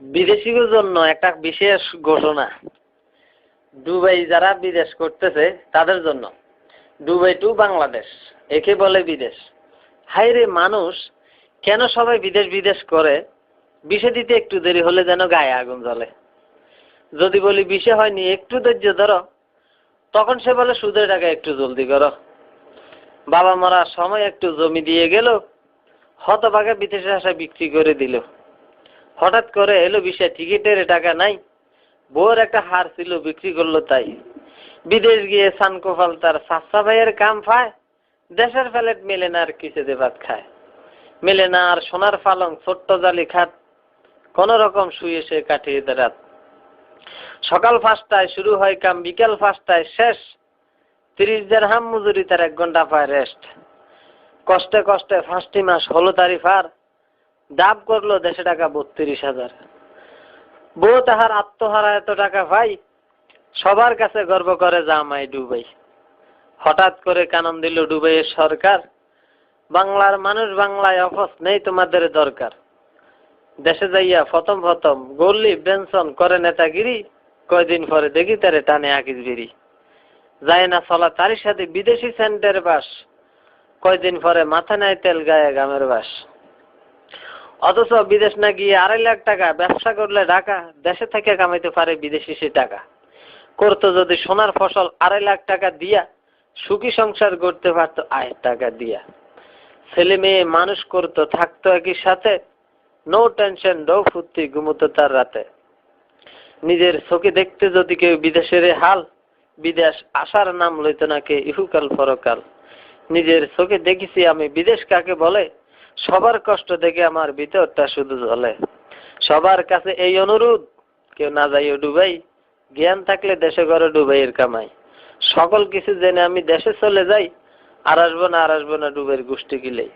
বিদেশিদের জন্য একটা বিশেষ ঘোষণা। দুবাই যারা বিদেশ করতেছে তাদের জন্য, দুবাই টু বাংলাদেশ একে বলে বিদেশ। হায়রে মানুষ কেন সবাই বিদেশ বিদেশ করে? বিষে দিতে একটু দেরি হলে যেন গায়ে আগুন জ্বলে। যদি বলি বিষে হয়নি, একটু ধৈর্য ধরো, তখন সে বলে সুদের টাকা একটু জলদি করো। বাবা মরার সময় একটু জমি দিয়ে গেল, হতভাগে বিদেশে আসা বিক্রি করে দিল। হঠাৎ করে এলো বিষয়, টিকিটের টাকা নাই, বউর একটা হার ছিল বিক্রি করলো তাই। বিদেশ গিয়ে সানকোফাল তার সাচ্চা ভাইয়ের কাম পায়, দেশের ফ্ল্যাট মেলে না আর কিসেতে ভাত খায়। মেলে না আর সোনার পালং, ছোট্ট জালি খাট, কোন রকম শুয়ে সে কাটিয়ে দেয় রাত। সকাল 5টায় শুরু হয় কাম, বিকেল 5টায় শেষ। 30 দিরহাম মজুরি, তার 1 ঘন্টা পায় রেস্ট। কষ্টে কষ্টে 5টি মাস হলো তারি পার, দাব করলো দেশে টাকা 32,000। বউ তাহার আত্মহারা এত টাকা ভাই, সবার কাছে গর্ব করে জামাই ডুবাই। হঠাৎ করে কানন দিল ডুবাইয়ের সরকার, বাংলার মানুষ বাংলায় অফস নেই তোমাদের দরকার। দেশে যাইয়া প্রথম গল্লি বেনসন করে নেতাগিরি, কয়দিন পরে দেখি তারে টানে আকিস বিড়ি। যায় না চলা তারই সাথে বিদেশি সেন্টের বাস, কয়দিন পরে মাথা নেয় তেল গায়ে গামের বাস। অথচ বিদেশ না গিয়ে 2.5 লাখ টাকা ব্যবসা করলে ঢাকা, দেশে থেকে কামাইতে পারে বিদেশি সে টাকা। করতো যদি সোনার ফসল 2.5 লাখ টাকা দিয়া, সুখী সংসার করতে পারতো আয়ের টাকা দিয়া। ছেলে মেয়ে মানুষ করতো, থাকতো একই সাথে, নো টেনশন নো ফুর্তি, ঘুমতো তার রাতে। নিজের চোখে দেখতে যদি কেউ বিদেশের হাল, বিদেশ আসার নাম লইত না কে ইহুকাল পরকাল। নিজের চোখে দেখেছি আমি বিদেশ কাকে বলে, সবার কষ্ট দেখে আমার ভিতরটা শুধু জ্বলে। সবার কাছে এই অনুরোধ, কেউ না যাইও ডুবাই, জ্ঞান থাকলে দেশে ঘরে ডুবাইয়ের কামাই। সকল কিছু জেনে আমি দেশে চলে যাই, আর আসবো না ডুবের গোষ্ঠী গিলেই।